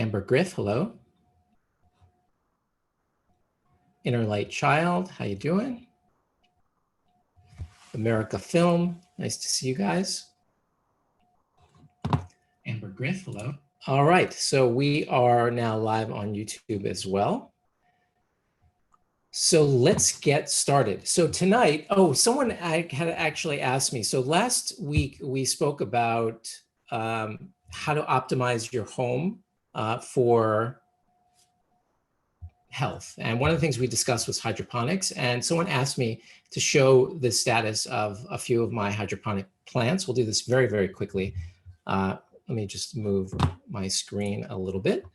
Amber Griff, hello. Inner Light Child, how you doing? America Film, nice to see you guys. Amber Griff, hello. All right, so we are now live on YouTube as well. So let's get started. So tonight, someone had actually asked me. So last week we spoke about how to optimize your home for health. And one of the things we discussed was hydroponics. And someone asked me to show the status of a few of my hydroponic plants. We'll do this very, very quickly. Let me just move my screen a little bit.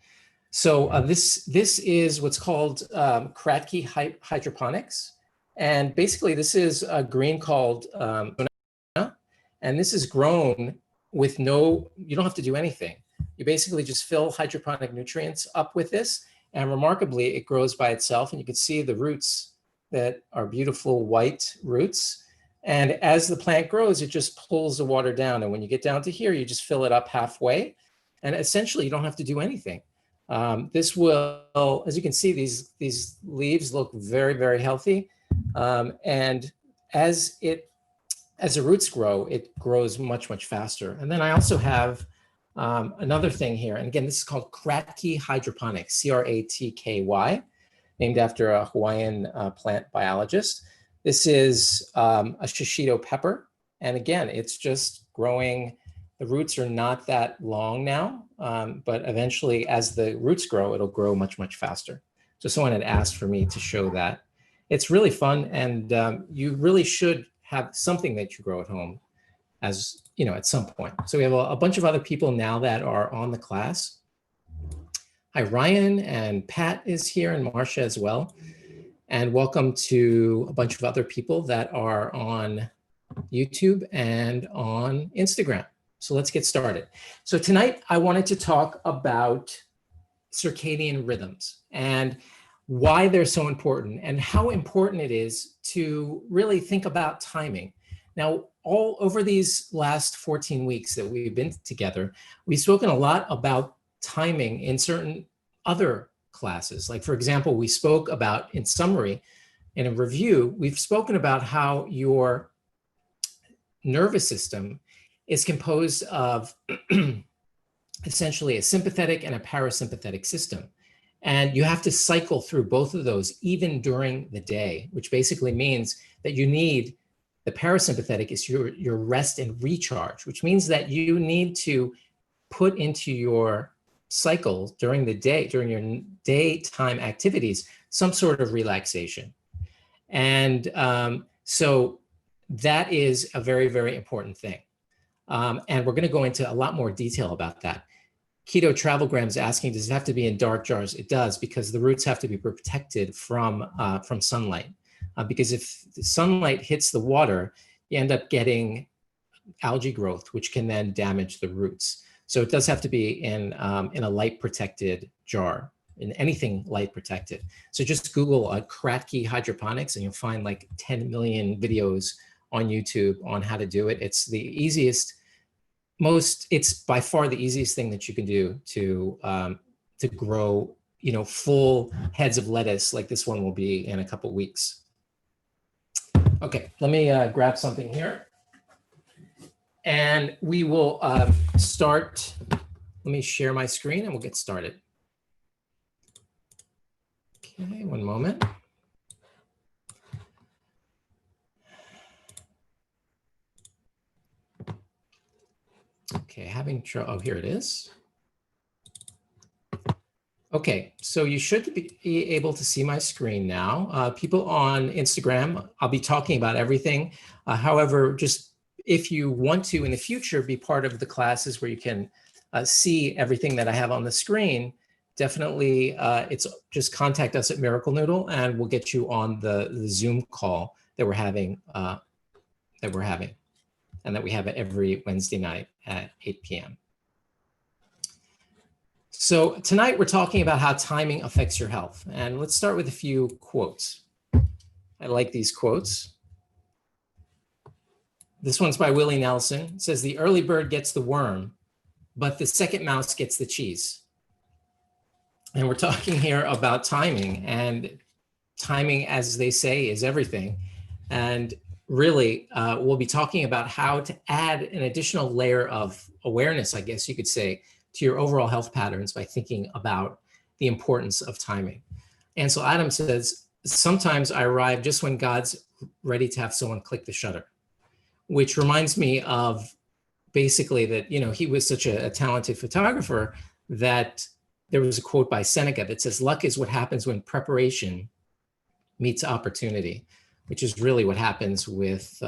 So this is what's called Kratky hydroponics. And basically this is a green called, and this is grown with you don't have to do anything. You basically just fill hydroponic nutrients up with this. And remarkably, it grows by itself. And you can see the roots that are beautiful white roots. And as the plant grows, it just pulls the water down. And when you get down to here, you just fill it up halfway. And essentially, you don't have to do anything. This will, as you can see, these leaves look very, very healthy. And as the roots grow, it grows much, much faster. And then I also have another thing here. And again, this is called Kratky hydroponics, C-R-A-T-K-Y, named after a Hawaiian plant biologist. This is a shishito pepper. And again, it's just growing. The roots are not that long now, but eventually as the roots grow, it'll grow much, much faster. So someone had asked for me to show that. It's really fun. And you really should have something that you grow at home as at some point. So we have a bunch of other people now that are on the class. Hi, Ryan, and Pat is here, and Marcia as well. And welcome to a bunch of other people that are on YouTube and on Instagram. So let's get started. So tonight I wanted to talk about circadian rhythms and why they're so important and how important it is to really think about timing. Now, all over these last 14 weeks that we've been together, we've spoken a lot about timing in certain other classes. Like, for example, we spoke about, in summary, in a review, we've spoken about how your nervous system is composed of essentially a sympathetic and a parasympathetic system. And you have to cycle through both of those even during the day, which basically means that you need the parasympathetic is your rest and recharge, which means that you need to put into your cycle during the day, during your daytime activities, some sort of relaxation. And so that is a very, very important thing. And we're going to go into a lot more detail about that. Keto Travelgram is asking, does it have to be in dark jars? It does, because the roots have to be protected from sunlight. Because if the sunlight hits the water, you end up getting algae growth, which can then damage the roots. So it does have to be in a light protected jar, in anything light protected. So just Google Kratky hydroponics and you'll find like 10 million videos on YouTube on how to do it. It's the easiest, it's by far the easiest thing that you can do to grow, full heads of lettuce like this one will be in a couple weeks. Okay, let me grab something here. And we will start. Let me share my screen and we'll get started. Okay, one moment. Okay, having trouble. Oh, here it is. Okay, so you should be able to see my screen now. People on Instagram, I'll be talking about everything. However, just if you want to in the future be part of the classes where you can see everything that I have on the screen, definitely it's just contact us at Miracle Noodle and we'll get you on the Zoom call that we're having and that we have every Wednesday night at 8 p.m. So tonight we're talking about how timing affects your health. And let's start with a few quotes. I like these quotes. This one's by Willie Nelson. It says, "The early bird gets the worm, but the second mouse gets the cheese." And we're talking here about timing, and timing, as they say, is everything. And really, we'll be talking about how to add an additional layer of awareness, I guess you could say, to your overall health patterns by thinking about the importance of timing. Ansel Adams says, sometimes I arrive just when God's ready to have someone click the shutter, which reminds me of basically that, you know, he was such a talented photographer that there was a quote by Seneca that says, luck is what happens when preparation meets opportunity, which is really what happens with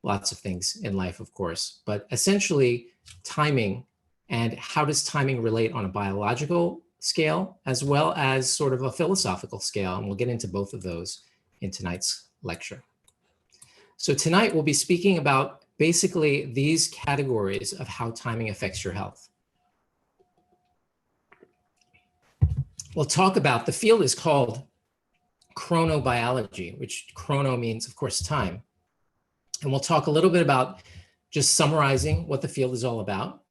lots of things in life, of course. But essentially, timing, and how does timing relate on a biological scale as well as sort of a philosophical scale? And we'll get into both of those in tonight's lecture. So tonight we'll be speaking about basically these categories of how timing affects your health. We'll talk about, the field is called chronobiology, which chrono means, of course, time. And we'll talk a little bit about just summarizing what the field is all about.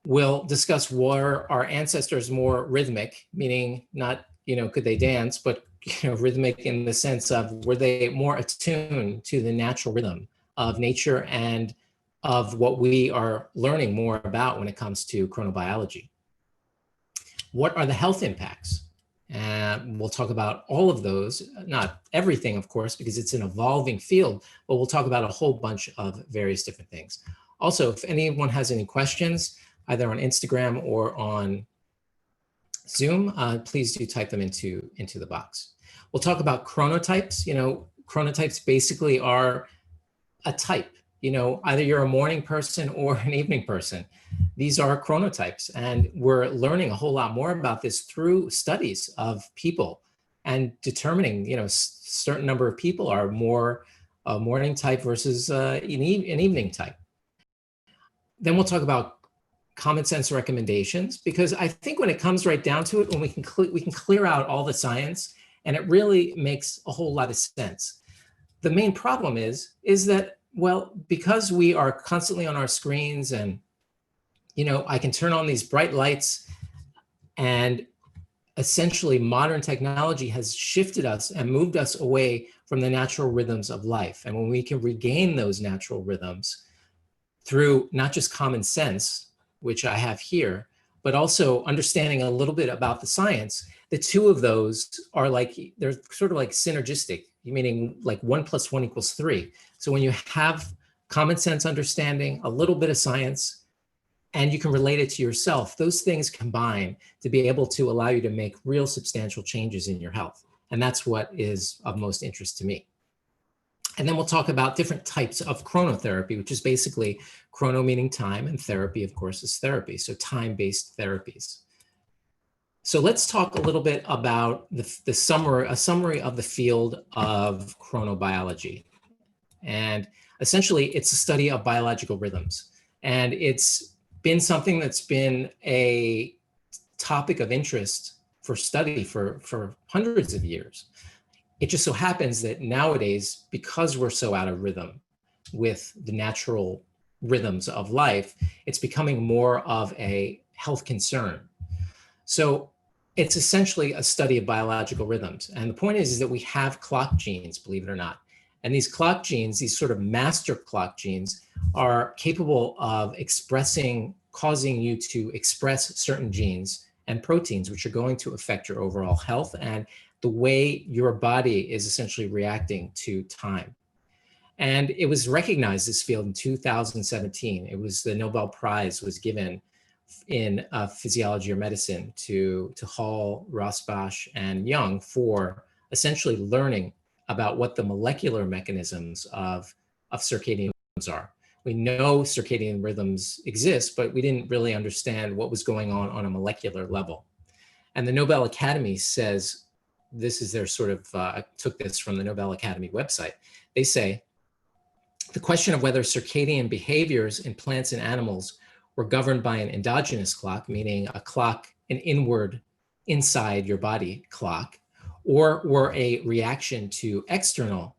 We'll discuss, were our ancestors more rhythmic, meaning not, you know, could they dance, but, you know, rhythmic in the sense of, were they more attuned to the natural rhythm of nature and of what we are learning more about when it comes to chronobiology? What are the health impacts? We'll talk about all of those, not everything, of course, because it's an evolving field, but we'll talk about a whole bunch of various different things. Also, if anyone has any questions, either on Instagram or on Zoom, please do type them into the box. We'll talk about chronotypes. You know, chronotypes basically are a type. You know, either you're a morning person or an evening person. These are chronotypes, and we're learning a whole lot more about this through studies of people and determining, you know, certain number of people are more a morning type versus an evening type. Then we'll talk about common sense recommendations, because I think when it comes right down to it, when we can clear out all the science, and it really makes a whole lot of sense. The main problem is that, well, because we are constantly on our screens, and, you know, I can turn on these bright lights, and essentially modern technology has shifted us and moved us away from the natural rhythms of life. And when we can regain those natural rhythms through not just common sense, which I have here, but also understanding a little bit about the science, the two of those are like, they're sort of like synergistic, meaning like 1 + 1 = 3. So when you have common sense understanding, a little bit of science, and you can relate it to yourself, those things combine to be able to allow you to make real substantial changes in your health. And that's what is of most interest to me. And then we'll talk about different types of chronotherapy, which is basically chrono meaning time, and therapy, of course, is therapy. So time-based therapies. So let's talk a little bit about a summary of the field of chronobiology. And essentially, it's a study of biological rhythms. And it's been something that's been a topic of interest for study for hundreds of years. It just so happens that nowadays, because we're so out of rhythm with the natural rhythms of life, it's becoming more of a health concern. So it's essentially a study of biological rhythms. And the point is that we have clock genes, believe it or not. And these clock genes, these sort of master clock genes, are capable of causing you to express certain genes and proteins, which are going to affect your overall health and the way your body is essentially reacting to time. And it was recognized, this field, in 2017. It was, the Nobel Prize was given in physiology or medicine to Hall, Rosbach, and Young for essentially learning about what the molecular mechanisms of circadian rhythms are. We know circadian rhythms exist, but we didn't really understand what was going on a molecular level. And the Nobel Academy says, this is their sort of, I took this from the Nobel Academy website. They say, the question of whether circadian behaviors in plants and animals were governed by an endogenous clock, meaning a clock, an inward, inside your body clock, or were a reaction to external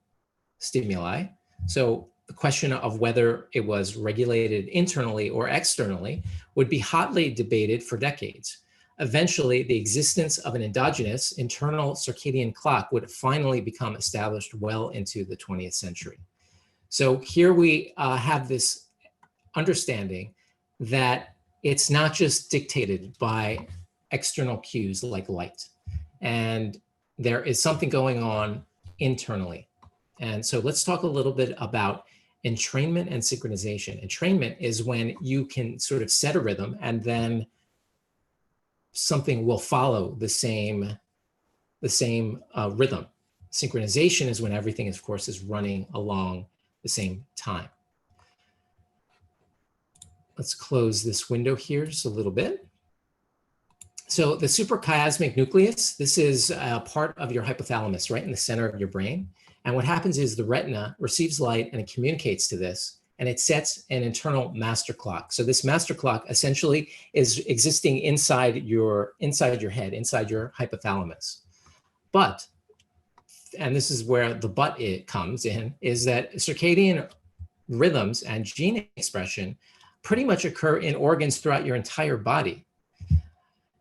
stimuli. So the question of whether it was regulated internally or externally would be hotly debated for decades. eventually the existence of an endogenous internal circadian clock would finally become established well into the 20th century. So here we have this understanding that it's not just dictated by external cues like light, and there is something going on internally. And so let's talk a little bit about entrainment and synchronization. Entrainment is when you can sort of set a rhythm and then something will follow the same rhythm. Synchronization is when everything, of course, is running along the same time. Let's close this window here just a little bit. So the suprachiasmatic nucleus, this is a part of your hypothalamus, right in the center of your brain. And what happens is the retina receives light and it communicates to this, and it sets an internal master clock. So this master clock essentially is existing inside your head, inside your hypothalamus. But, and this is where the but it comes in, is that circadian rhythms and gene expression pretty much occur in organs throughout your entire body.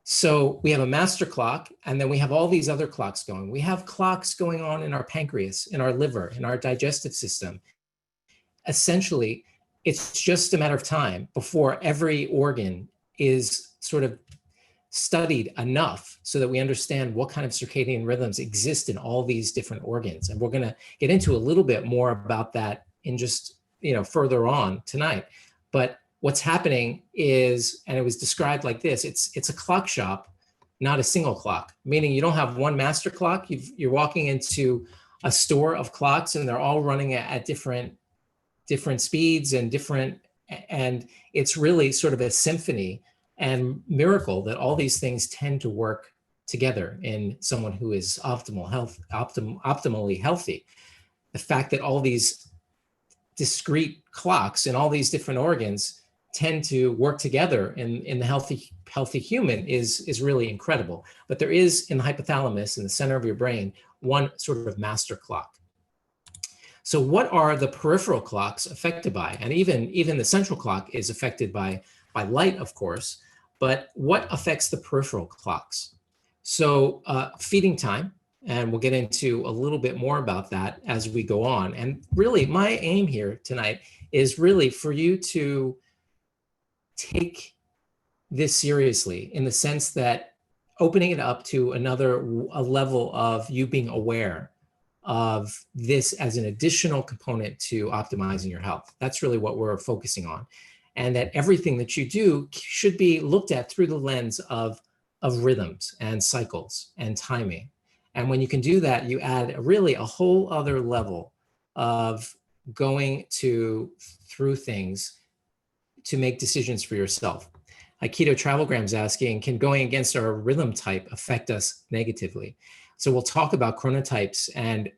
So we have a master clock, and then we have all these other clocks going. We have clocks going on in our pancreas, in our liver, in our digestive system. Essentially, it's just a matter of time before every organ is sort of studied enough so that we understand what kind of circadian rhythms exist in all these different organs. And we're going to get into a little bit more about that in just, further on tonight. But what's happening is, and it was described like this, it's a clock shop, not a single clock, meaning you don't have one master clock. You're walking into a store of clocks and they're all running at different speeds and it's really sort of a symphony and miracle that all these things tend to work together in someone who is optimally healthy. The fact that all these discrete clocks in all these different organs tend to work together in the healthy human is really incredible. But there is, in the hypothalamus, in the center of your brain, one sort of master clock. So what are the peripheral clocks affected by? And even the central clock is affected by light, of course, but what affects the peripheral clocks? So feeding time, and we'll get into a little bit more about that as we go on. And really, my aim here tonight is really for you to take this seriously, in the sense that opening it up to a level of you being aware of this as an additional component to optimizing your health. That's really what we're focusing on. And that everything that you do should be looked at through the lens of rhythms and cycles and timing. And when you can do that, you add really a whole other level of going through things to make decisions for yourself. Keto Travelgram's asking, can going against our rhythm type affect us negatively? So we'll talk about chronotypes and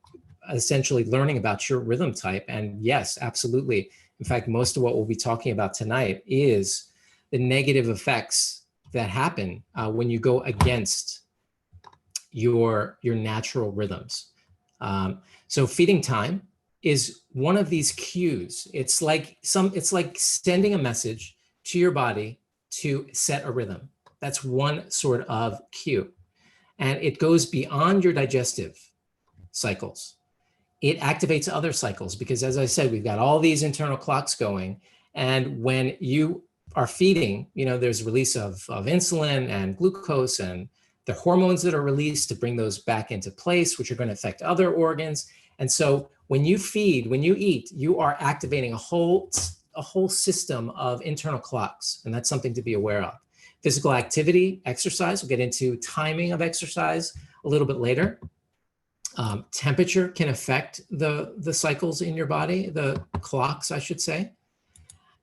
essentially learning about your rhythm type. And yes, absolutely. In fact, most of what we'll be talking about tonight is the negative effects that happen when you go against your natural rhythms. So feeding time is one of these cues. It's like sending a message to your body to set a rhythm. That's one sort of cue. And it goes beyond your digestive cycles. It activates other cycles because, as I said, we've got all these internal clocks going. And when you are feeding, there's release of insulin and glucose and the hormones that are released to bring those back into place, which are going to affect other organs. And so when you feed, when you eat, you are activating a whole system of internal clocks. And that's something to be aware of. Physical activity, exercise, we'll get into timing of exercise a little bit later. Temperature can affect the cycles in your body, the clocks, I should say.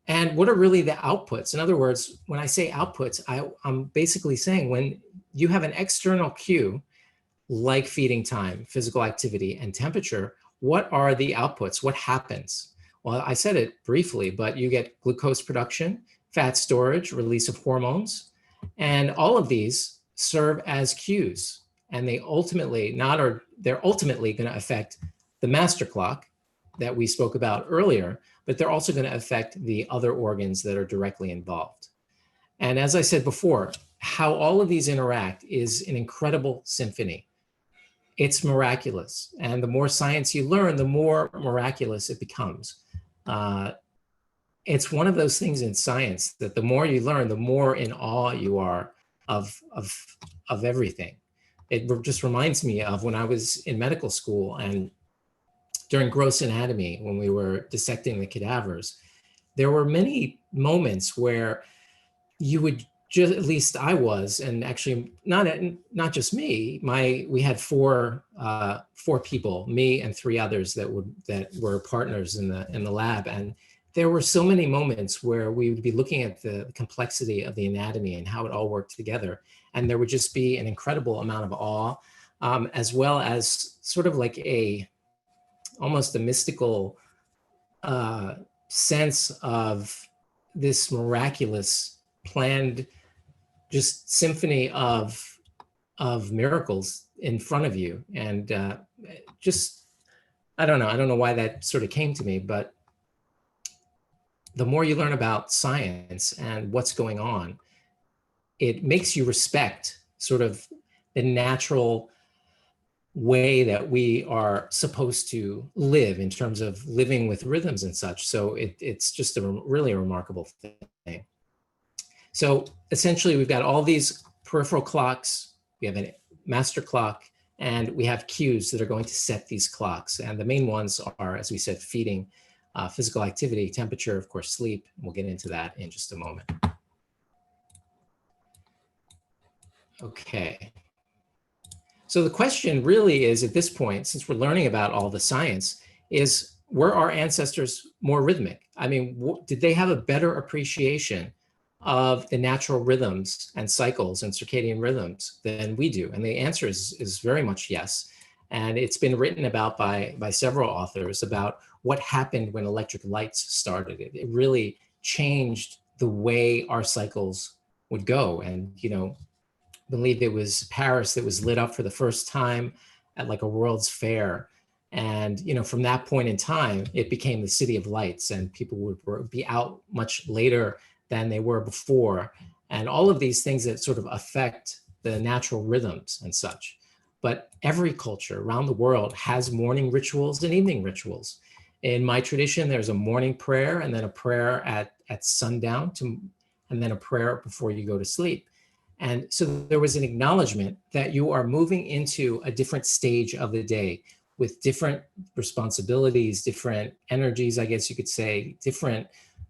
And what are really the outputs? In other words, when I say outputs, I'm basically saying when you have an external cue, like feeding time, physical activity, and temperature, what are the outputs? What happens? Well, I said it briefly, but you get glucose production, fat storage, release of hormones, and all of these serve as cues. And they're ultimately going to affect the master clock that we spoke about earlier, but they're also going to affect the other organs that are directly involved. And as I said before, how all of these interact is an incredible symphony. It's miraculous. And the more science you learn, the more miraculous it becomes. It's one of those things in science that the more you learn, the more in awe you are of everything. It just reminds me of when I was in medical school and during gross anatomy, when we were dissecting the cadavers, there were many moments where you would just, at least I was, and actually not just me, we had four people, me and three others that were partners in the lab. And there were so many moments where we would be looking at the complexity of the anatomy and how it all worked together. And there would just be an incredible amount of awe, as well as sort of like almost a mystical sense of this miraculous planned just symphony of miracles in front of you. And I don't know why that sort of came to me, but the more you learn about science and what's going on, it makes you respect sort of the natural way that we are supposed to live in terms of living with rhythms and such. So it's just really a remarkable thing. So essentially we've got all these peripheral clocks, we have a master clock, and we have cues that are going to set these clocks. And the main ones are, as we said, feeding, physical activity, temperature, of course, sleep. We'll get into that in just a moment. Okay. So the question really is, at this point, since we're learning about all the science, is were our ancestors more rhythmic? I mean, did they have a better appreciation of the natural rhythms and cycles and circadian rhythms than we do? And the answer is very much yes. And it's been written about by several authors about what happened when electric lights started. It really changed the way our cycles would go. And, I believe it was Paris that was lit up for the first time at like a World's Fair. And, from that point in time, it became the city of lights, and people would be out much later than they were before. And all of these things that sort of affect the natural rhythms and such. But every culture around the world has morning rituals and evening rituals. In my tradition, there's a morning prayer and then a prayer at sundown, and then a prayer before you go to sleep. And so there was an acknowledgement that you are moving into a different stage of the day with different responsibilities, different energies, I guess you could say, different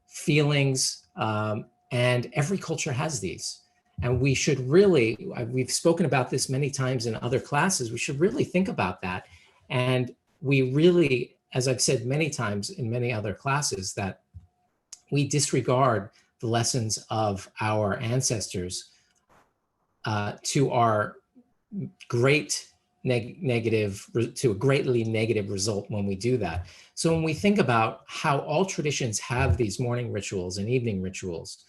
feelings. And every culture has these. And we should really, we've spoken about this many times in other classes, we should really think about that. And we really, as I've said many times in many other classes, that we disregard the lessons of our ancestors to our to a greatly negative result when we do that. So when we think about how all traditions have these morning rituals and evening rituals,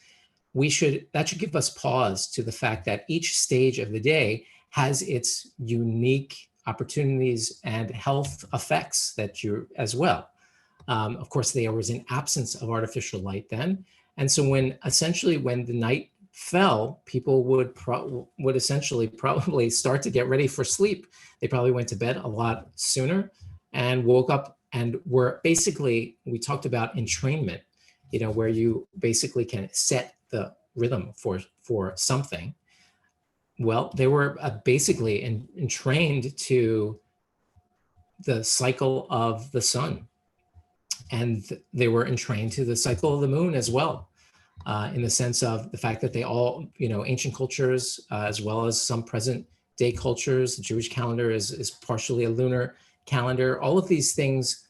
that should give us pause to the fact that each stage of the day has its unique opportunities and health effects as well. Of course, there was an absence of artificial light then. And so when the night fell, people would essentially probably start to get ready for sleep. They probably went to bed a lot sooner and woke up and were basically, we talked about entrainment, where you basically can set the rhythm for something. Well, they were basically entrained to the cycle of the sun, and they were entrained to the cycle of the moon as well. In the sense of the fact that they all, ancient cultures, as well as some present day cultures, the Jewish calendar is partially a lunar calendar. All of these things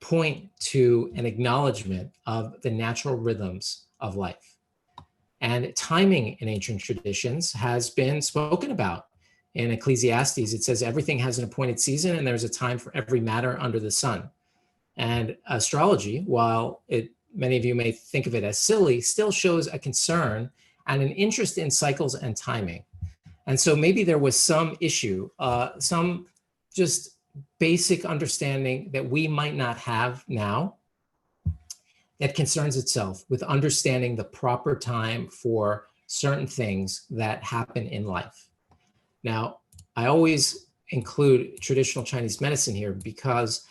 point to an acknowledgement of the natural rhythms of life. And timing in ancient traditions has been spoken about. In Ecclesiastes, it says everything has an appointed season and there's a time for every matter under the sun. And astrology, while many of you may think of it as silly, still shows a concern and an interest in cycles and timing. And so maybe there was some issue, some just basic understanding that we might not have now that concerns itself with understanding the proper time for certain things that happen in life. Now, I always include traditional Chinese medicine here because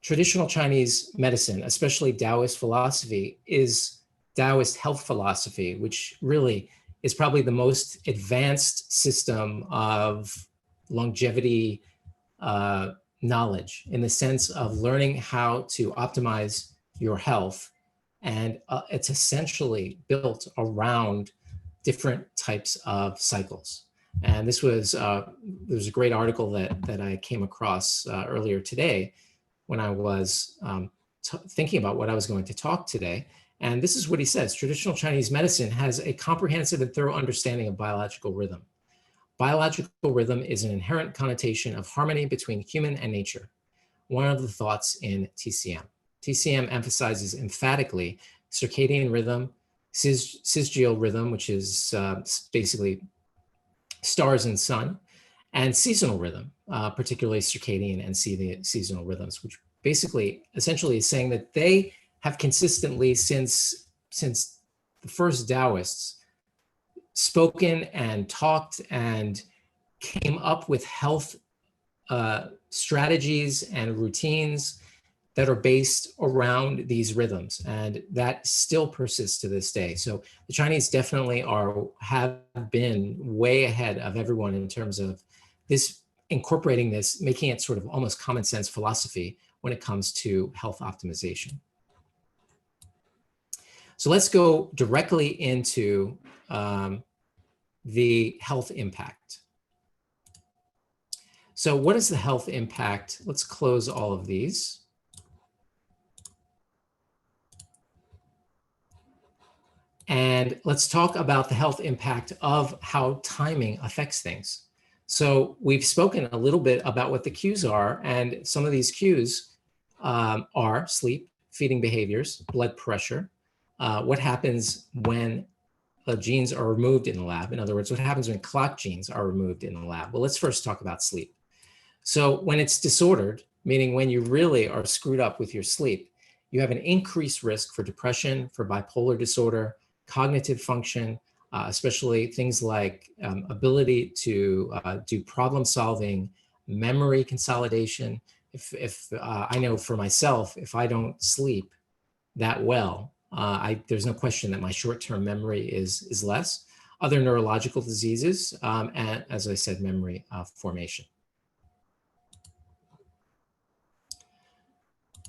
traditional Chinese medicine, especially Taoist philosophy, is Taoist health philosophy, which really is probably the most advanced system of longevity knowledge, in the sense of learning how to optimize your health. And it's essentially built around different types of cycles. And this was, there was a great article that I came across earlier today when I was thinking about what I was going to talk today. And this is what he says: traditional Chinese medicine has a comprehensive and thorough understanding of biological rhythm. Biological rhythm is an inherent connotation of harmony between human and nature, one of the thoughts in TCM. TCM emphasizes emphatically circadian rhythm, cisgeal rhythm, which is basically stars and sun, and seasonal rhythm, particularly circadian and seasonal rhythms, which basically essentially is saying that they have consistently since the first Taoists spoken and talked and came up with health strategies and routines that are based around these rhythms, and that still persists to this day. So the Chinese definitely have been way ahead of everyone in terms of this, incorporating this, making it sort of almost common sense philosophy when it comes to health optimization. So let's go directly into the health impact. So what is the health impact? Let's close all of these. And let's talk about the health impact of how timing affects things. So we've spoken a little bit about what the cues are, and some of these cues are sleep, feeding behaviors, blood pressure, what happens when genes are removed in the lab. In other words, what happens when clock genes are removed in the lab? Well, let's first talk about sleep. So when it's disordered, meaning when you really are screwed up with your sleep, you have an increased risk for depression, for bipolar disorder, cognitive function, especially things like ability to do problem solving, memory consolidation. If I know for myself, if I don't sleep that well, there's no question that my short-term memory is less. Other neurological diseases, and as I said, memory formation.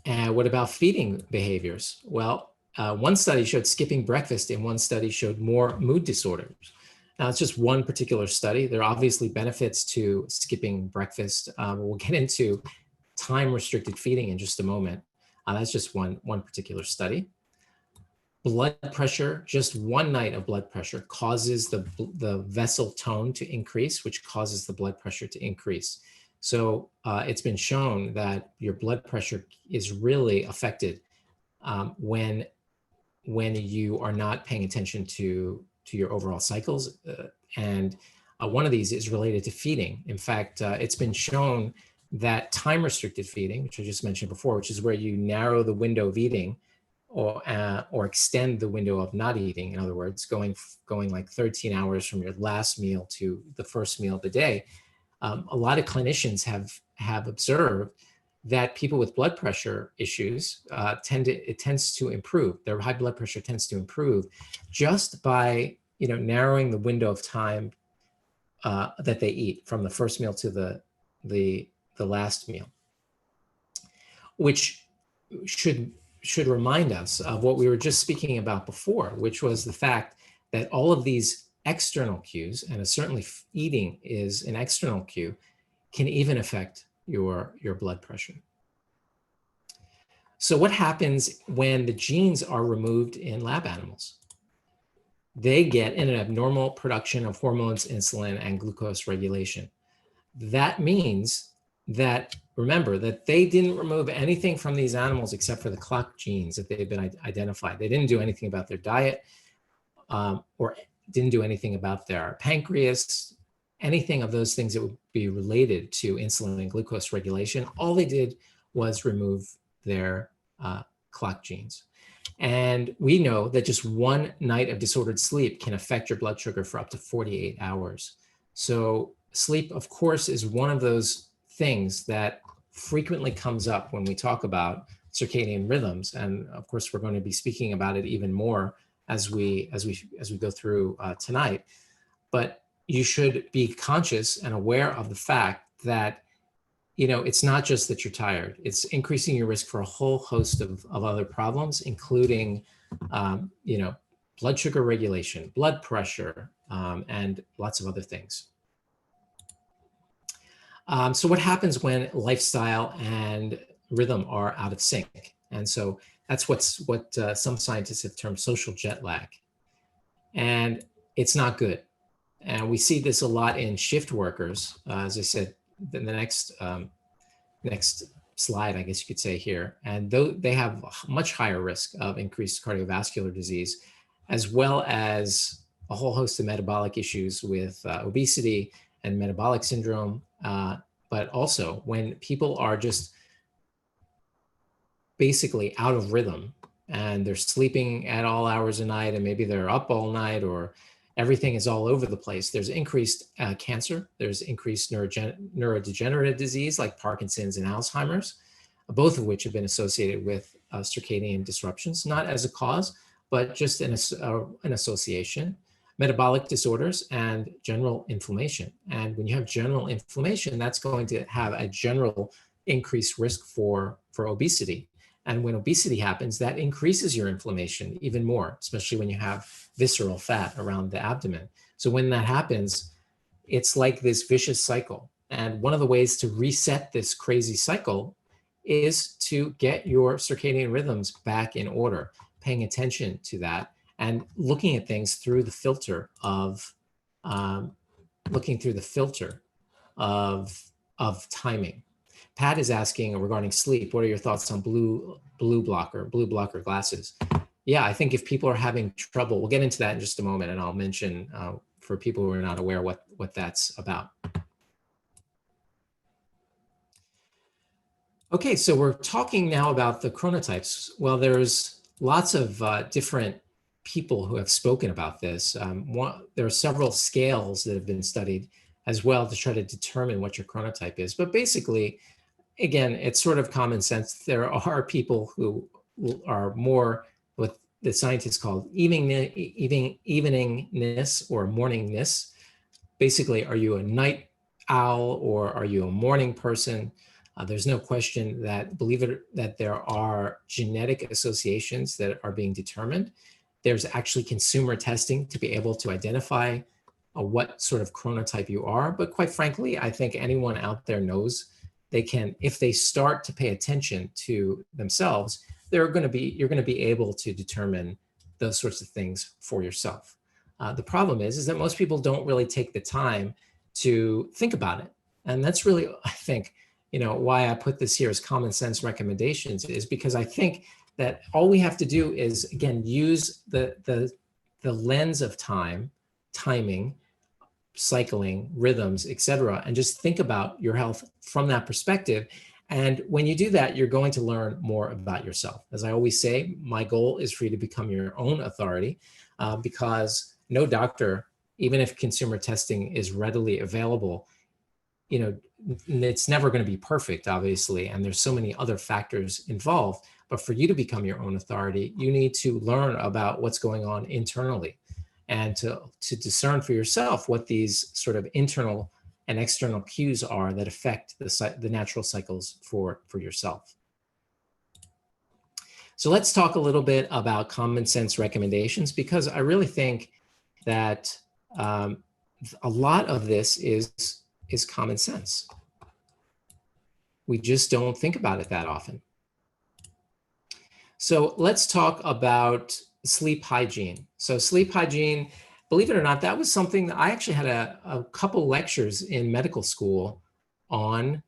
And what about feeding behaviors? Well, one study showed skipping breakfast, and one study showed more mood disorders. Now, it's just one particular study. There are obviously benefits to skipping breakfast. We'll get into time-restricted feeding in just a moment. That's just one particular study. Blood pressure, just one night of blood pressure causes the vessel tone to increase, which causes the blood pressure to increase. So it's been shown that your blood pressure is really affected when you are not paying attention to your overall cycles. And one of these is related to feeding. In fact, it's been shown that time-restricted feeding, which I just mentioned before, which is where you narrow the window of eating or extend the window of not eating. In other words, going like 13 hours from your last meal to the first meal of the day. A lot of clinicians have observed that people with blood pressure issues it tends to improve. Their high blood pressure tends to improve just by narrowing the window of time that they eat from the first meal to the last meal, which should remind us of what we were just speaking about before, which was the fact that all of these external cues, and certainly eating is an external cue, can even affect your blood pressure. So what happens when the genes are removed in lab animals? They get an abnormal production of hormones, insulin, and glucose regulation. That means that, remember, that they didn't remove anything from these animals except for the clock genes that they've been identified. They didn't do anything about their diet or didn't do anything about their pancreas, anything of those things that would be related to insulin and glucose regulation. All they did was remove their clock genes. And we know that just one night of disordered sleep can affect your blood sugar for up to 48 hours. So sleep, of course, is one of those things that frequently comes up when we talk about circadian rhythms. And of course, we're going to be speaking about it even more as we go through tonight. But you should be conscious and aware of the fact that, you know, it's not just that you're tired. It's increasing your risk for a whole host of other problems, including, you know, blood sugar regulation, blood pressure, and lots of other things. So what happens when lifestyle and rhythm are out of sync? And so that's what some scientists have termed social jet lag. And it's not good. And we see this a lot in shift workers. As I said, the next slide, I guess you could say here, and they have a much higher risk of increased cardiovascular disease, as well as a whole host of metabolic issues with obesity and metabolic syndrome. But also when people are just basically out of rhythm and they're sleeping at all hours of night, and maybe they're up all night, or everything is all over the place, there's increased cancer, there's increased neurodegenerative disease like Parkinson's and Alzheimer's, both of which have been associated with circadian disruptions, not as a cause, but just an association. Metabolic disorders and general inflammation. And when you have general inflammation, that's going to have a general increased risk for obesity. And when obesity happens, that increases your inflammation even more, especially when you have visceral fat around the abdomen. So when that happens, it's like this vicious cycle. And one of the ways to reset this crazy cycle is to get your circadian rhythms back in order, paying attention to that, and looking at things through the filter of timing. Pat is asking regarding sleep, what are your thoughts on blue blocker glasses? Yeah, I think if people are having trouble, we'll get into that in just a moment, and I'll mention for people who are not aware what that's about. Okay, so we're talking now about the chronotypes. Well, there's lots of different people who have spoken about this. There are several scales that have been studied as well to try to determine what your chronotype is. But basically, again, it's sort of common sense. There are people who are more what the scientists call eveningness or morningness. Basically, are you a night owl or are you a morning person? There's no question that, that there are genetic associations that are being determined. There's actually consumer testing to be able to identify what sort of chronotype you are. But quite frankly, I think anyone out there knows they can, if they start to pay attention to themselves, you're going to be able to determine those sorts of things for yourself. The problem is that most people don't really take the time to think about it. And that's really, I think, you know, why I put this here as common sense recommendations, is because I think that all we have to do is, again, use the lens of timing, cycling, rhythms, etc., and just think about your health from that perspective. And when you do that, you're going to learn more about yourself. As I always say, my goal is for you to become your own authority, because no doctor, even if consumer testing is readily available, you know, it's never going to be perfect, obviously, and there's so many other factors involved. But for you to become your own authority, you need to learn about what's going on internally, and to discern for yourself what these sort of internal and external cues are that affect the natural cycles for yourself. So let's talk a little bit about common sense recommendations, because I really think that a lot of this is common sense. We just don't think about it that often. So let's talk about sleep hygiene. So sleep hygiene, believe it or not, that was something that I actually had a couple lectures in medical school on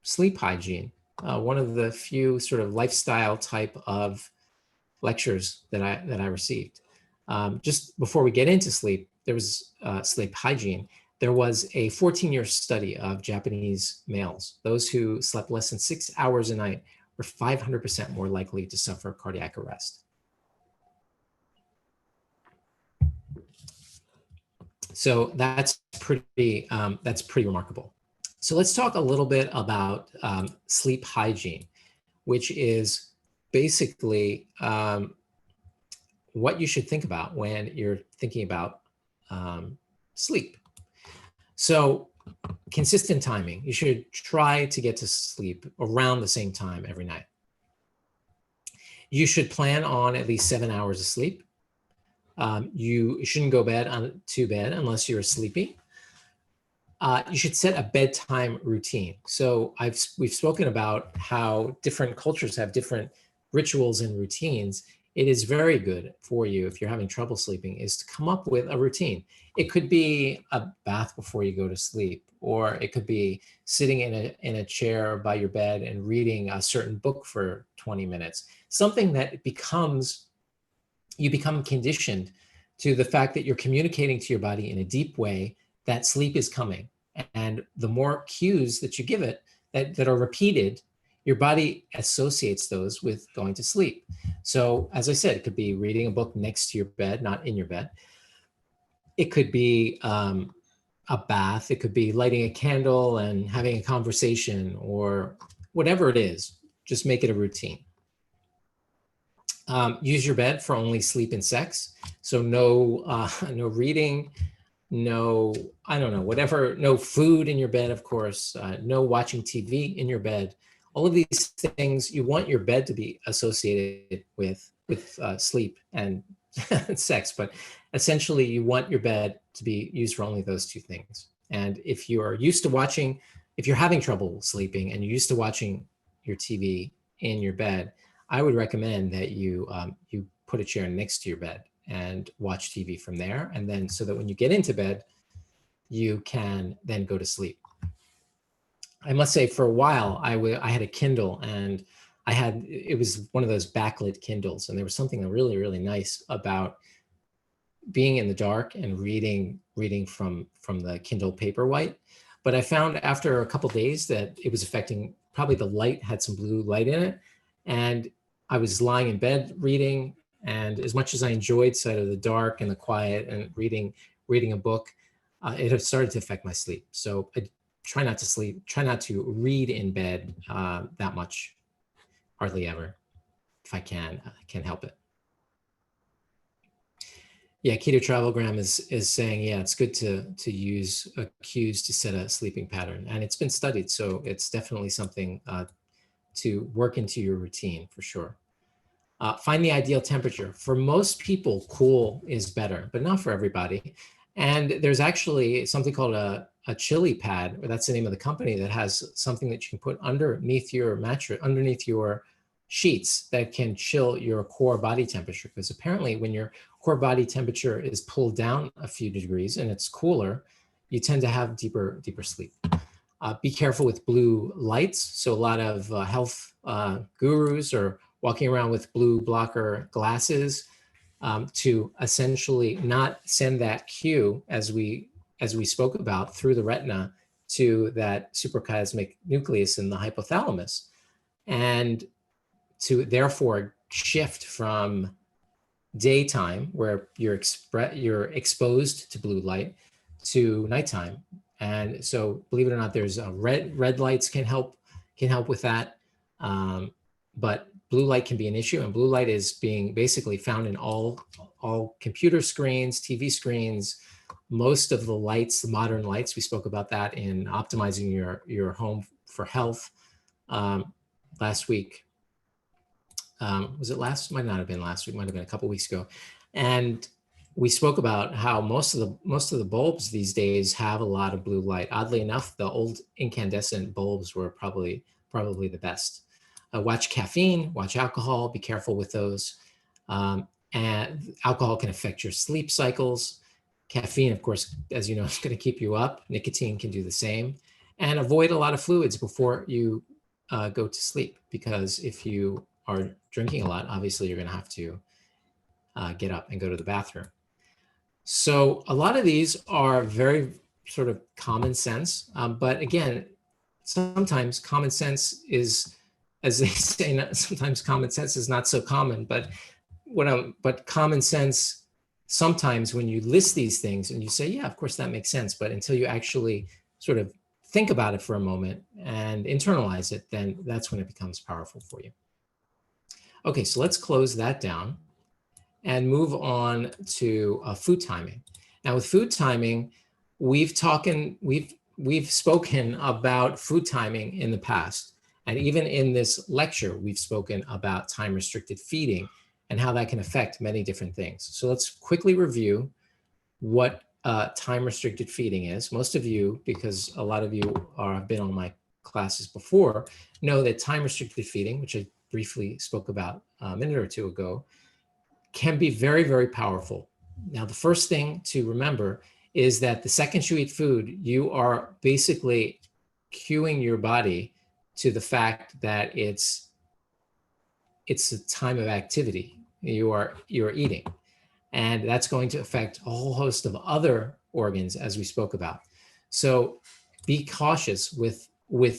sleep hygiene. One of the few sort of lifestyle type of lectures that I received. Just before we get into sleep, there was sleep hygiene. There was a 14-year study of Japanese males. Those who slept less than 6 hours a night were 500% more likely to suffer cardiac arrest. So that's pretty remarkable. So let's talk a little bit about sleep hygiene, which is basically what you should think about when you're thinking about sleep. So consistent timing. You should try to get to sleep around the same time every night. You should plan on at least 7 hours of sleep. You shouldn't go to bed unless you're sleepy. You should set a bedtime routine. So we've spoken about how different cultures have different rituals and routines. It is very good for you if you're having trouble sleeping is to come up with a routine. It could be a bath before you go to sleep, or it could be sitting in a chair by your bed and reading a certain book for 20 minutes. Something that you become conditioned to the fact that you're communicating to your body in a deep way that sleep is coming. And the more cues that you give it that are repeated, your body associates those with going to sleep. So as I said, it could be reading a book next to your bed, not in your bed. It could be a bath. It could be lighting a candle and having a conversation, or whatever it is. Just make it a routine. Use your bed for only sleep and sex. So no reading, no food in your bed, of course, no watching TV in your bed. All of these things, you want your bed to be associated with sleep and sex, but essentially you want your bed to be used for only those two things. And if you're having trouble sleeping and you're used to watching your TV in your bed, I would recommend that you put a chair next to your bed and watch TV from there. And then so that when you get into bed, you can then go to sleep. I must say, for a while, I had a Kindle, and it was one of those backlit Kindles. And there was something really, really nice about being in the dark and reading from the Kindle Paperwhite. But I found after a couple of days that it was affecting, probably the light had some blue light in it. And I was lying in bed reading, and as much as I enjoyed sort of the dark and the quiet and reading a book, it had started to affect my sleep. So I try not to read in bed that much, hardly ever, if I can help it. Yeah, Keto Travelgram is saying, yeah, it's good to use cues to set a sleeping pattern, and it's been studied, so it's definitely something to work into your routine for sure. Find the ideal temperature. For most people, cool is better, but not for everybody. And there's actually something called a chili pad, or that's the name of the company, that has something that you can put underneath your mattress, underneath your sheets, that can chill your core body temperature. Because apparently when your core body temperature is pulled down a few degrees and it's cooler, you tend to have deeper sleep. Be careful with blue lights. So a lot of health gurus are walking around with blue blocker glasses to essentially not send that cue, as we spoke about, through the retina to that suprachiasmatic nucleus in the hypothalamus, and to therefore shift from daytime, where you're exposed to blue light, to nighttime. And so, believe it or not, there's red lights can help with that, but blue light can be an issue, and blue light is being basically found in all computer screens, TV screens, most of the lights, the modern lights. We spoke about that in optimizing your home for health last week. Was it last? Might not have been last week. Might have been a couple weeks ago, and we spoke about how most of the bulbs these days have a lot of blue light. Oddly enough, the old incandescent bulbs were probably the best. Watch caffeine, watch alcohol, be careful with those. And alcohol can affect your sleep cycles. Caffeine, of course, as you know, is going to keep you up. Nicotine can do the same. And avoid a lot of fluids before you go to sleep, because if you are drinking a lot, obviously you're going to have to get up and go to the bathroom. So a lot of these are very sort of common sense, but again, sometimes common sense is, as they say, sometimes common sense is not so common. But common sense sometimes when you list these things and you say, yeah, of course that makes sense, but until you actually sort of think about it for a moment and internalize it, then that's when it becomes powerful for you. Okay, so let's close that down and move on to food timing. Now with food timing, we've spoken about food timing in the past. And even in this lecture, we've spoken about time-restricted feeding and how that can affect many different things. So let's quickly review what time-restricted feeding is. Most of you, because a lot of you have been on my classes before, know that time-restricted feeding, which I briefly spoke about a minute or two ago, can be very, very powerful. Now, the first thing to remember is that the second you eat food, you are basically cueing your body to the fact that it's a time of activity. You're eating. And that's going to affect a whole host of other organs, as we spoke about. So be cautious with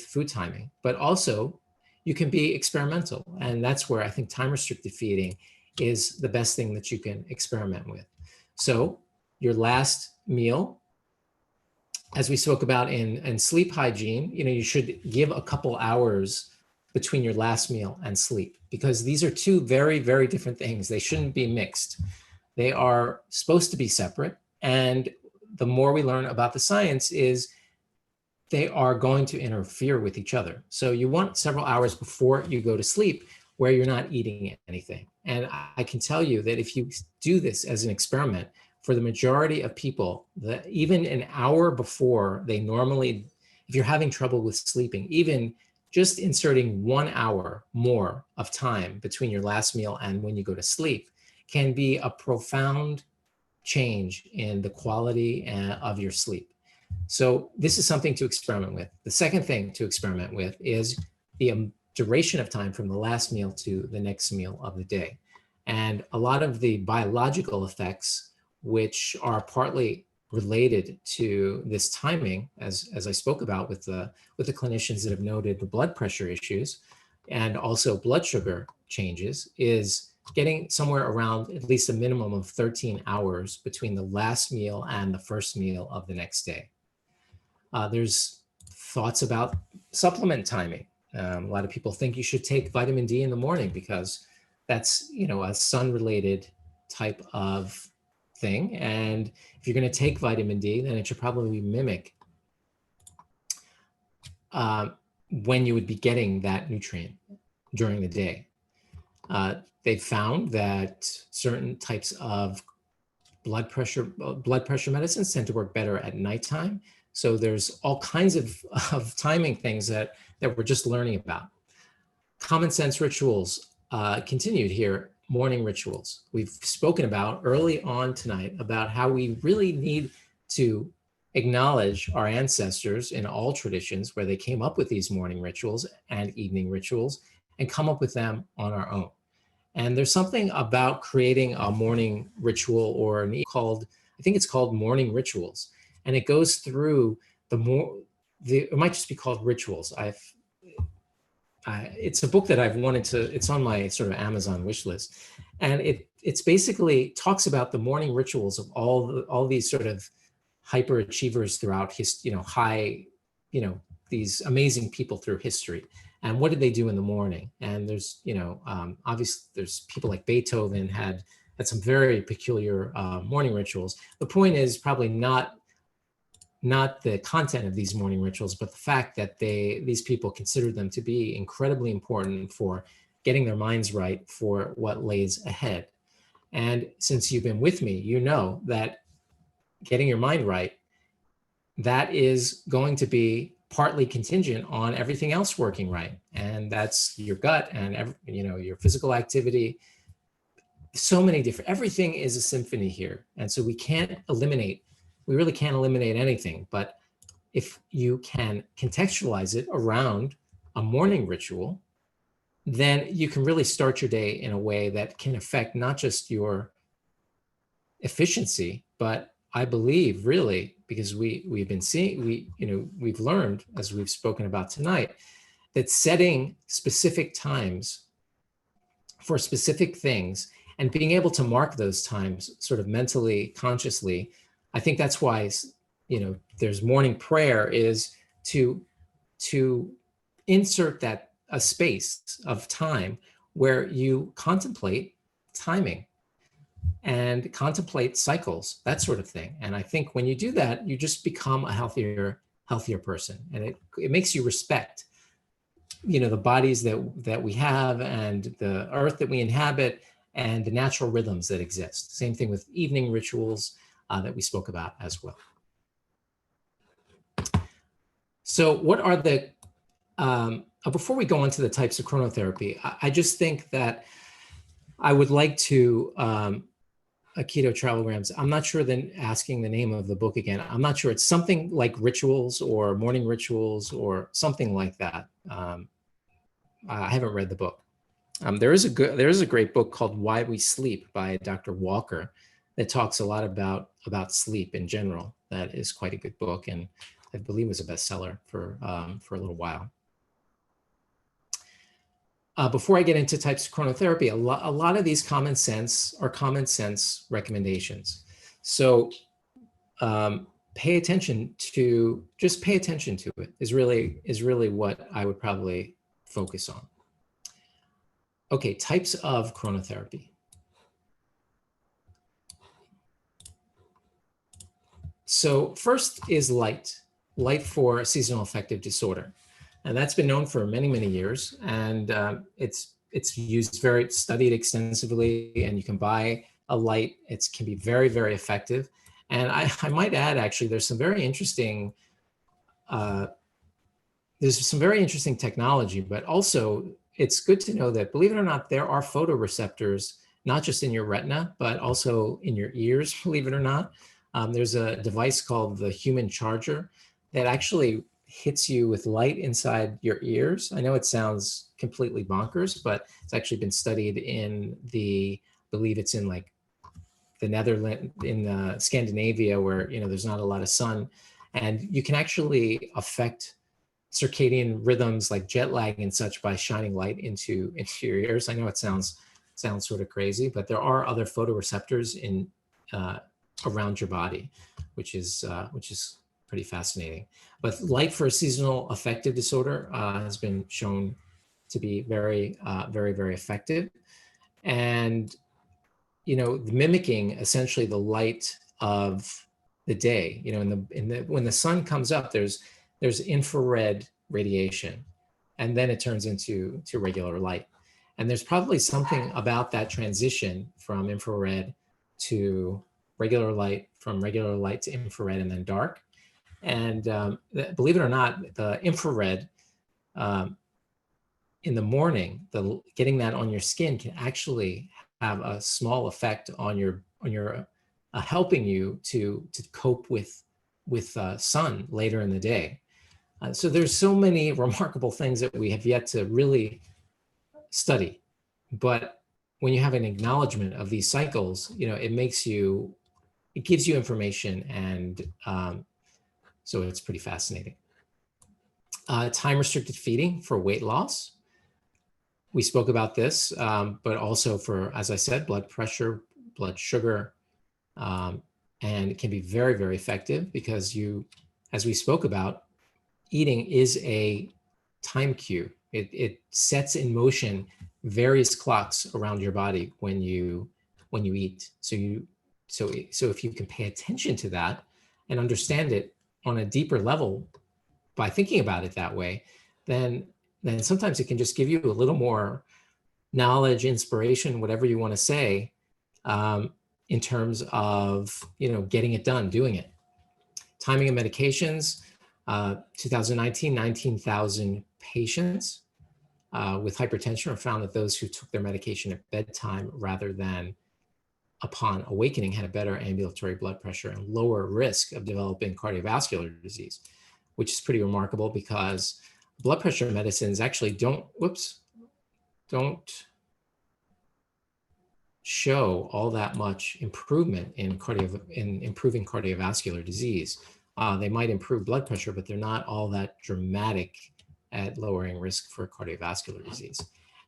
food timing, but also you can be experimental. And that's where I think time-restricted feeding is the best thing that you can experiment with. So your last meal, as we spoke about in sleep hygiene, you should give a couple hours between your last meal and sleep, because these are two very, very different things. They shouldn't be mixed. They are supposed to be separate. And the more we learn about the science is they are going to interfere with each other. So you want several hours before you go to sleep where you're not eating anything. And I can tell you that if you do this as an experiment, for the majority of people, that even an hour before they normally, if you're having trouble with sleeping, even just inserting 1 hour more of time between your last meal and when you go to sleep can be a profound change in the quality of your sleep. So this is something to experiment with. The second thing to experiment with is the duration of time from the last meal to the next meal of the day. And a lot of the biological effects, which are partly related to this timing, as I spoke about with the clinicians that have noted the blood pressure issues and also blood sugar changes, is getting somewhere around at least a minimum of 13 hours between the last meal and the first meal of the next day. There's thoughts about supplement timing. A lot of people think you should take vitamin D in the morning because that's, a sun-related type of thing. And if you're going to take vitamin D, then it should probably mimic when you would be getting that nutrient during the day. They've found that certain types of blood pressure medicines tend to work better at nighttime. So there's all kinds of timing things that we're just learning about. Common sense rituals continued here. Morning rituals. We've spoken about early on tonight about how we really need to acknowledge our ancestors in all traditions where they came up with these morning rituals and evening rituals and come up with them on our own. And there's something about creating a morning ritual or I think it's called morning rituals. And it goes through it might just be called rituals. It's a book that I've wanted to, it's on my sort of Amazon wish list. And it's basically talks about the morning rituals of all these sort of hyper achievers throughout these amazing people through history. And what did they do in the morning? And there's, obviously there's people like Beethoven had some very peculiar morning rituals. The point is probably not the content of these morning rituals, but the fact that these people considered them to be incredibly important for getting their minds right for what lays ahead. And since you've been with me, you know that getting your mind right, that is going to be partly contingent on everything else working right. And that's your gut and your physical activity. So many different, everything is a symphony here. And so we really can't eliminate anything, but if you can contextualize it around a morning ritual, then you can really start your day in a way that can affect not just your efficiency, but I believe really, because we've been seeing, we've learned, as we've spoken about tonight, that setting specific times for specific things And being able to mark those times sort of mentally, consciously, I think that's why, there's morning prayer, is to insert that a space of time where you contemplate timing and contemplate cycles, that sort of thing. And I think when you do that, you just become a healthier person. And it makes you respect, the bodies that we have and the earth that we inhabit and the natural rhythms that exist. Same thing with evening rituals that we spoke about as well. So what are the, before we go on to the types of chronotherapy, I just think that I would like to, keto travelograms. I'm not sure then asking the name of the book again. I'm not sure. It's something like rituals or morning rituals or something like that. I haven't read the book. There is a great book called Why We Sleep by Dr. Walker that talks a lot about sleep in general. That is quite a good book, and I believe was a bestseller for a little while. Before I get into types of chronotherapy, a lot of these common sense recommendations. So pay attention to it is really what I would probably focus on. Okay, types of chronotherapy. So first is light for seasonal affective disorder. And that's been known for many, many years. And it's used studied extensively, and you can buy a light. It can be very, very effective. And I might add, actually, there's some very interesting technology, but also it's good to know that, believe it or not, there are photoreceptors, not just in your retina, but also in your ears, believe it or not. There's a device called the human charger that actually hits you with light inside your ears. I know it sounds completely bonkers, but it's actually been studied in I believe it's in like the Netherlands, in Scandinavia, where there's not a lot of sun, and you can actually affect circadian rhythms like jet lag and such by shining light into your ears. I know it sounds sort of crazy, but there are other photoreceptors in around your body, which is pretty fascinating. But light for a seasonal affective disorder has been shown to be very, very effective. And, mimicking essentially the light of the day, when the sun comes up, there's infrared radiation, and then it turns into regular light. And there's probably something about that transition from infrared to regular light, from regular light to infrared, and then dark. And believe it or not, the infrared in the morning, getting that on your skin can actually have a small effect on your helping you to cope with sun later in the day. So there's so many remarkable things that we have yet to really study. But when you have an acknowledgement of these cycles, it gives you information, and so it's pretty fascinating. Time-restricted feeding for weight loss. We spoke about this, but also for, as I said, blood pressure, blood sugar, and it can be very, very effective because as we spoke about, eating is a time cue. It sets in motion various clocks around your body when you eat. So if you can pay attention to that and understand it on a deeper level by thinking about it that way, then sometimes it can just give you a little more knowledge, inspiration, whatever you want to say, in terms of getting it done, doing it. Timing of medications. 2019, 19,000 patients with hypertension are found that those who took their medication at bedtime rather than upon awakening had a better ambulatory blood pressure and lower risk of developing cardiovascular disease, which is pretty remarkable because blood pressure medicines actually don't show all that much improvement in improving cardiovascular disease. They might improve blood pressure, but they're not all that dramatic at lowering risk for cardiovascular disease.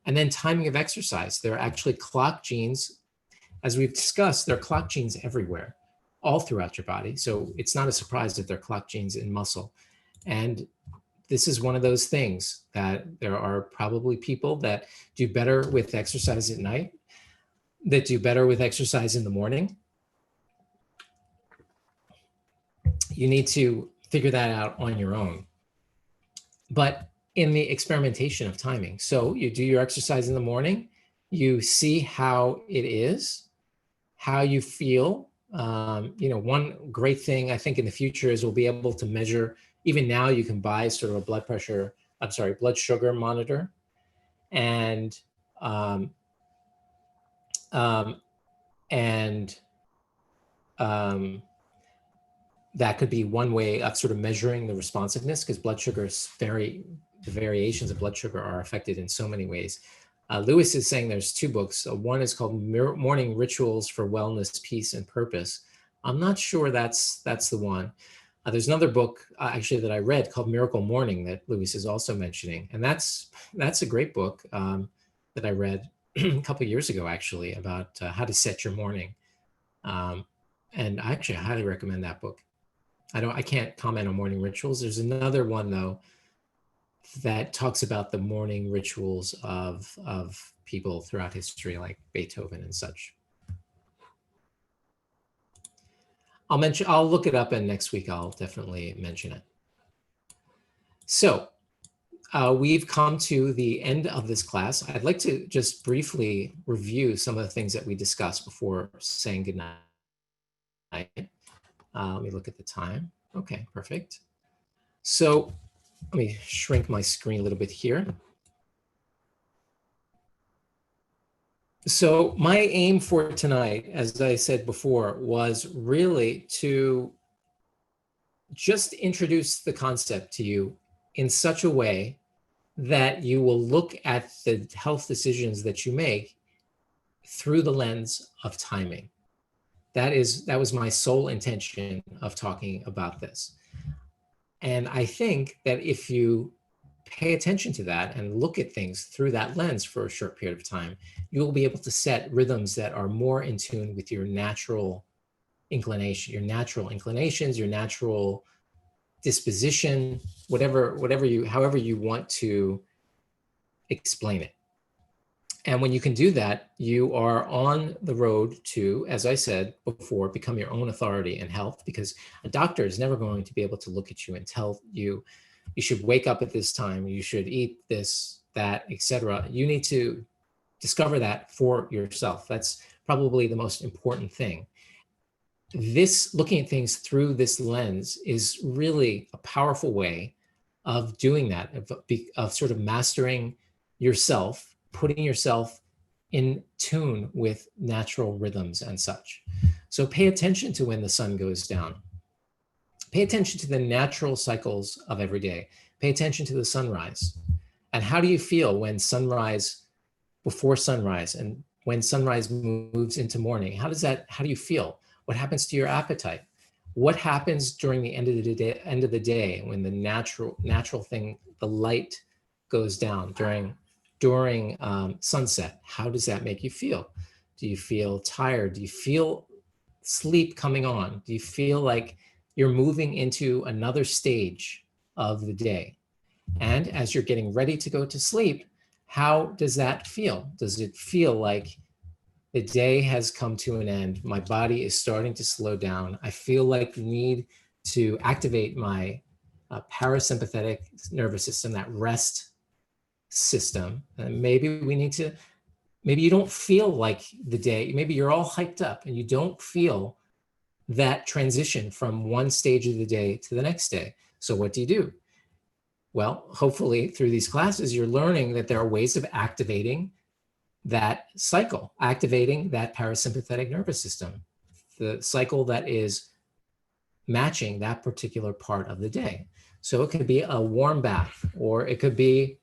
And then timing of exercise. There are actually clock genes As we've discussed, there are clock genes everywhere, all throughout your body. So it's not a surprise that there are clock genes in muscle. And this is one of those things that there are probably people that do better with exercise at night, that do better with exercise in the morning. You need to figure that out on your own. But in the experimentation of timing, so you do your exercise in the morning, you see how it is, how you feel. One great thing I think in the future is we'll be able to measure. Even now, you can buy sort of a blood sugar monitor, and that could be one way of sort of measuring the responsiveness, because blood sugar is the variations of blood sugar are affected in so many ways. Lewis is saying there's two books. One is called Morning Rituals for Wellness, Peace, and Purpose. I'm not sure that's the one. There's another book actually that I read called Miracle Morning that Lewis is also mentioning. And that's a great book that I read a couple of years ago, actually, about how to set your morning. And I actually highly recommend that book. I can't comment on morning rituals. There's another one though that talks about the morning rituals of people throughout history, like Beethoven and such. I'll look it up, and next week I'll definitely mention it. So we've come to the end of this class. I'd like to just briefly review some of the things that we discussed before saying goodnight. Let me look at the time. Okay, perfect. So let me shrink my screen a little bit here. So my aim for tonight, as I said before, was really to just introduce the concept to you in such a way that you will look at the health decisions that you make through the lens of timing. That was my sole intention of talking about this. And I think that if you pay attention to that and look at things through that lens for a short period of time, you will be able to set rhythms that are more in tune with your natural inclination, your natural disposition, however you want to explain it. And when you can do that, you are on the road to, as I said before, become your own authority in health, because a doctor is never going to be able to look at you and tell you, you should wake up at this time, you should eat this, that, etc. You need to discover that for yourself. That's probably the most important thing. This, looking at things through this lens, is really a powerful way of doing that, of sort of mastering yourself, putting yourself in tune with natural rhythms and such. So pay attention to when the sun goes down. Pay attention to the natural cycles of every day. Pay attention to the sunrise. And how do you feel when sunrise, before sunrise, and when sunrise moves into morning? How do you feel? What happens to your appetite? What happens during the end of the day when the natural thing, the light goes down during sunset? How does that make you feel? Do you feel tired? Do you feel sleep coming on? Do you feel like you're moving into another stage of the day? And as you're getting ready to go to sleep, how does that feel? Does it feel like the day has come to an end? My body is starting to slow down. I feel like the need to activate my parasympathetic nervous system, that rest system. And maybe you don't feel like the day, maybe you're all hyped up and you don't feel that transition from one stage of the day to the next day. So what do? Well, hopefully through these classes, you're learning that there are ways of activating that cycle, activating that parasympathetic nervous system, the cycle that is matching that particular part of the day. So it could be a warm bath, or it could be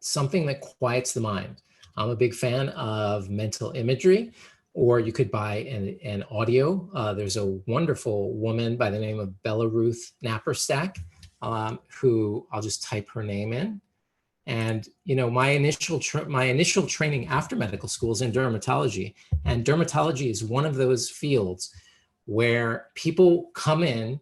something that quiets the mind. I'm a big fan of mental imagery, or you could buy an audio. There's a wonderful woman by the name of Bella Ruth Napperstack, who I'll just type her name in. And my initial training after medical school is in dermatology, and dermatology is one of those fields where people come in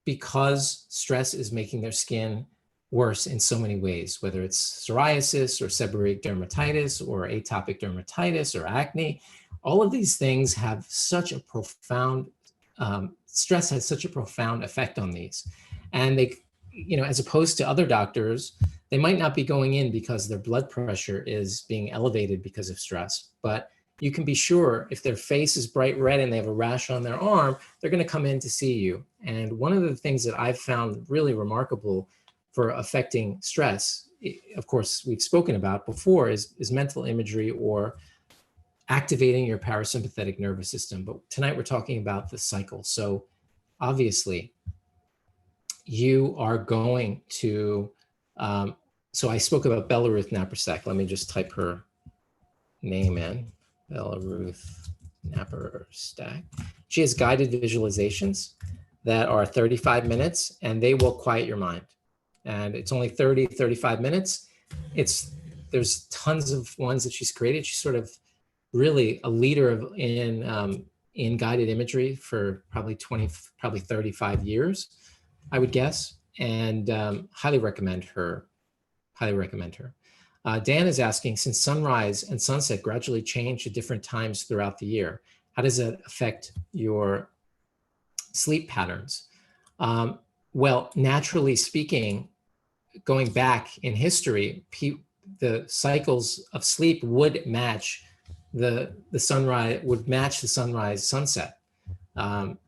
because stress is making their skin worse in so many ways, whether it's psoriasis or seborrheic dermatitis or atopic dermatitis or acne. All of these things have such a profound, stress has such a profound effect on these. And they, as opposed to other doctors, they might not be going in because their blood pressure is being elevated because of stress, but you can be sure if their face is bright red and they have a rash on their arm, they're going to come in to see you. And one of the things that I've found really remarkable for affecting stress, of course, we've spoken about before, is mental imagery or activating your parasympathetic nervous system. But tonight we're talking about the cycle. So obviously, you are going to, so I spoke about Bella Ruth Naparstek. Let me just type her name in. Bella Ruth Naparstek. She has guided visualizations that are 35 minutes and they will quiet your mind. And it's only 35 minutes. There's tons of ones that she's created. She's sort of really a leader in guided imagery for probably 35 years, I would guess. And highly recommend her. Dan is asking, since sunrise and sunset gradually change at different times throughout the year, how does that affect your sleep patterns? Well, naturally speaking, going back in history, the cycles of sleep would match the sunrise, sunset. And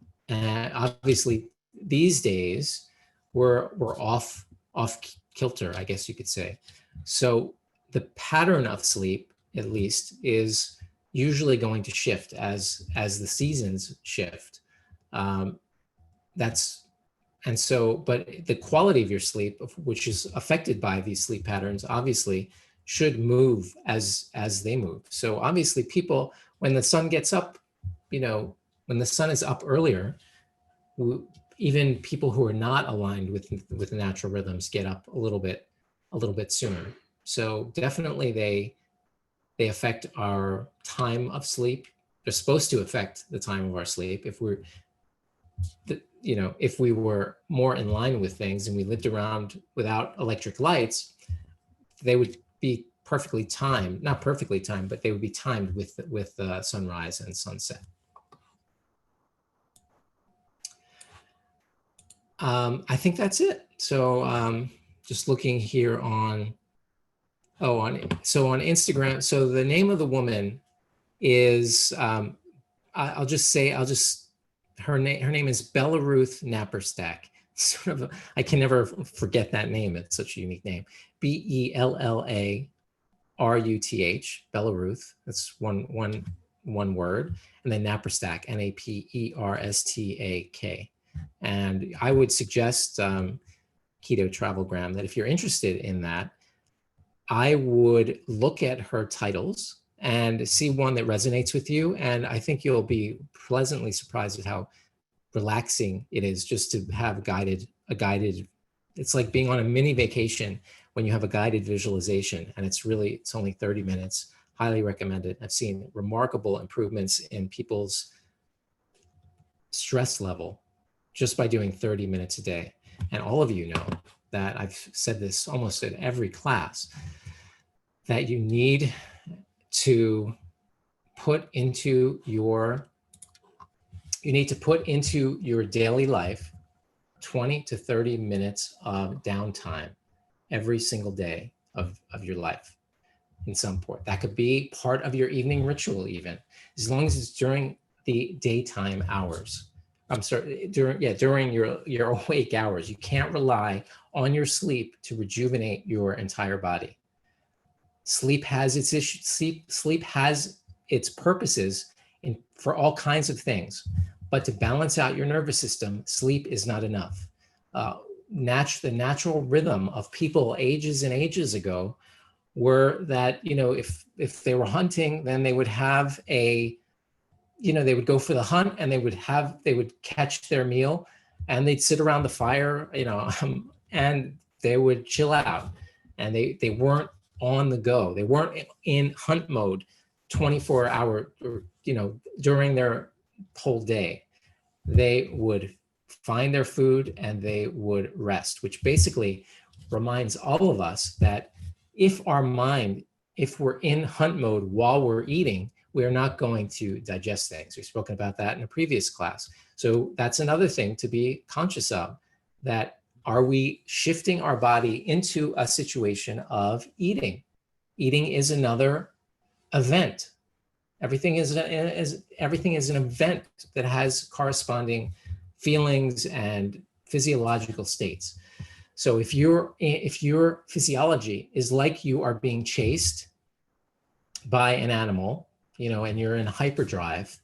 obviously these days we're off kilter, I guess you could say. So the pattern of sleep, at least, is usually going to shift as the seasons shift. But the quality of your sleep, which is affected by these sleep patterns, obviously should move as they move. So obviously people, when the sun gets up, when the sun is up earlier, even people who are not aligned with the natural rhythms get up a little bit sooner. So definitely they affect our time of sleep. They're supposed to affect the time of our sleep. If we were more in line with things and we lived around without electric lights, they would be perfectly timed, not perfectly timed, but they would be timed with sunrise and sunset. I think that's it. So just looking here on Instagram. So the name of the woman is, her name is Bella Ruth Naparstek. Sort of, I can never forget that name. It's such a unique name. Bellaruth, Bella Ruth. That's one word, and then Naparstek, Naperstak. And I would suggest Keto Travelgram that if you're interested in that, I would look at her titles and see one that resonates with you. And I think you'll be pleasantly surprised at how relaxing it is just to have a guided, it's like being on a mini vacation when you have a guided visualization, and it's only 30 minutes. Highly recommend it. I've seen remarkable improvements in people's stress level just by doing 30 minutes a day. And all of you know that I've said this almost at every class, that you need to put into your daily life 20 to 30 minutes of downtime every single day of your life in some point. That could be part of your evening ritual even, as long as it's during the daytime hours. I'm sorry, during your awake hours. You can't rely on your sleep to rejuvenate your entire body. Sleep has its issues. Sleep has its purposes for all kinds of things, but to balance out your nervous system, sleep is not enough. The natural rhythm of people ages and ages ago were that, if they were hunting, then they would have they would go for the hunt and they would catch their meal and they'd sit around the fire, and they would chill out. and they weren't on the go. They weren't in hunt mode 24-hour, during their whole day. They would find their food and they would rest, which basically reminds all of us that if we're in hunt mode while we're eating, we are not going to digest things. We've spoken about that in a previous class. So that's another thing to be conscious of, that are we shifting our body into a situation of eating? Eating is another event. Everything is an event that has corresponding feelings and physiological states. So if your physiology is like you are being chased by an animal, and you're in hyperdrive,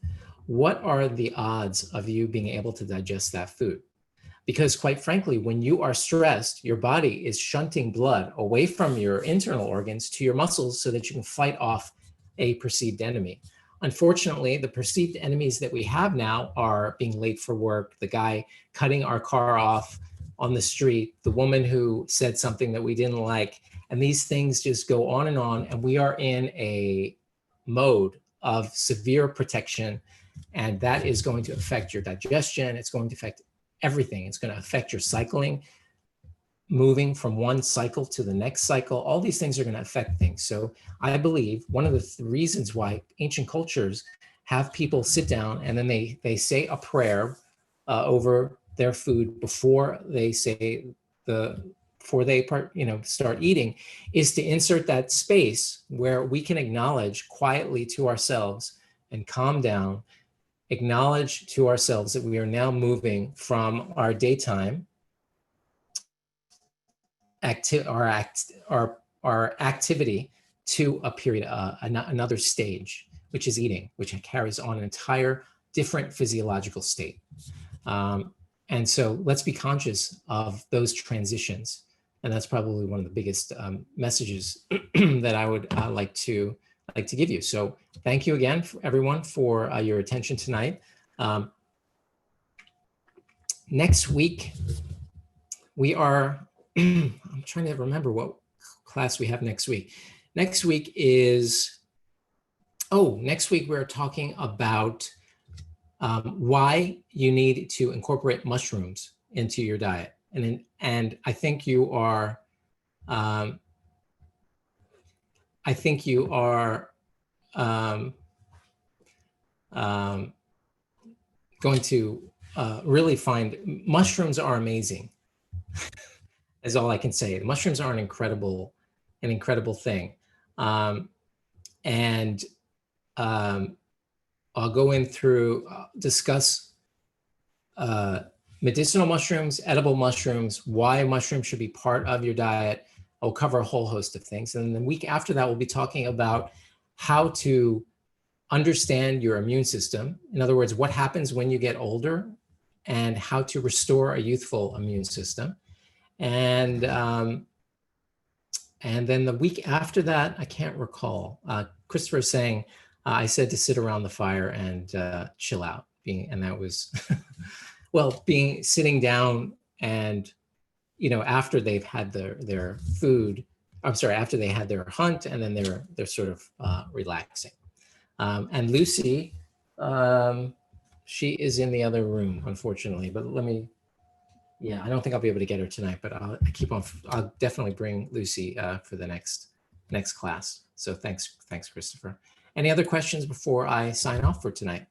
what are the odds of you being able to digest that food? Because quite frankly, when you are stressed, your body is shunting blood away from your internal organs to your muscles so that you can fight off a perceived enemy. Unfortunately, the perceived enemies that we have now are being late for work, the guy cutting our car off on the street, the woman who said something that we didn't like, and these things just go on, and we are in a mode of severe protection, and that is going to affect your digestion. It's going to affect everything. It's going to affect your cycling, moving from one cycle to the next cycle. All these things are going to affect things. So I believe one of the reasons why ancient cultures have people sit down and then they say a prayer over their food before they start eating, is to insert that space where we can acknowledge quietly to ourselves and calm down, acknowledge to ourselves that we are now moving from our daytime our activity to a period, another stage, which is eating, which carries on an entire different physiological state. And so let's be conscious of those transitions. And that's probably one of the biggest messages that I would like to give you. So thank you again, everyone, for your attention tonight. Next week, we are, I'm trying to remember what class we have next week. Next week we're talking about why you need to incorporate mushrooms into your diet. And I think you are going to really find mushrooms are amazing. Is all I can say. The mushrooms are an incredible thing. I'll go in through, discuss medicinal mushrooms, edible mushrooms, why mushrooms should be part of your diet. I'll cover a whole host of things. And then the week after that, we'll be talking about how to understand your immune system. In other words, what happens when you get older and how to restore a youthful immune system. And then the week after that, I can't recall. Christopher is saying, I said to sit around the fire and chill out. And that was, well, sitting down and, after they've had their food, after they had their hunt, and then they're sort of relaxing. And Lucy, she is in the other room, unfortunately, but I don't think I'll be able to get her tonight, but I'll definitely bring Lucy for the next class. So thanks, Christopher. Any other questions before I sign off for tonight?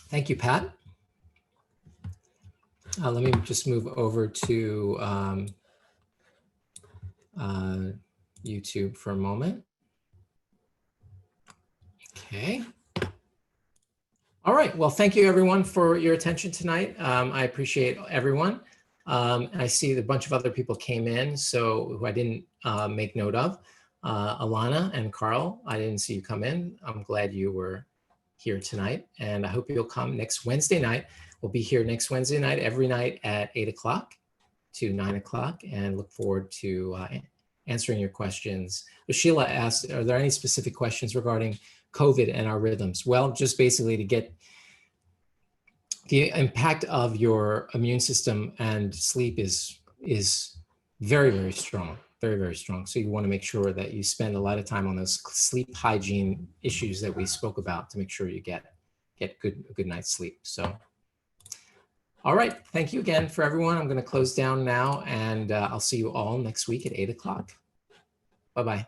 Thank you, Pat. Let me just move over to YouTube for a moment. Okay. All right. Well, thank you, everyone, for your attention tonight. I appreciate everyone. And I see a bunch of other people came in, who I didn't make note of. Alana and Carl, I didn't see you come in. I'm glad you were here tonight, and I hope you'll come next Wednesday night. We'll be here next Wednesday night, every night at 8 o'clock to 9 o'clock, and look forward to answering your questions. Sheila asked, are there any specific questions regarding COVID and our rhythms? Well, just basically to get the impact of your immune system and sleep is very, very strong, very, very strong. So you want to make sure that you spend a lot of time on those sleep hygiene issues that we spoke about to make sure you get a good night's sleep. So, all right. Thank you again for everyone. I'm going to close down now, and I'll see you all next week at 8 o'clock. Bye-bye.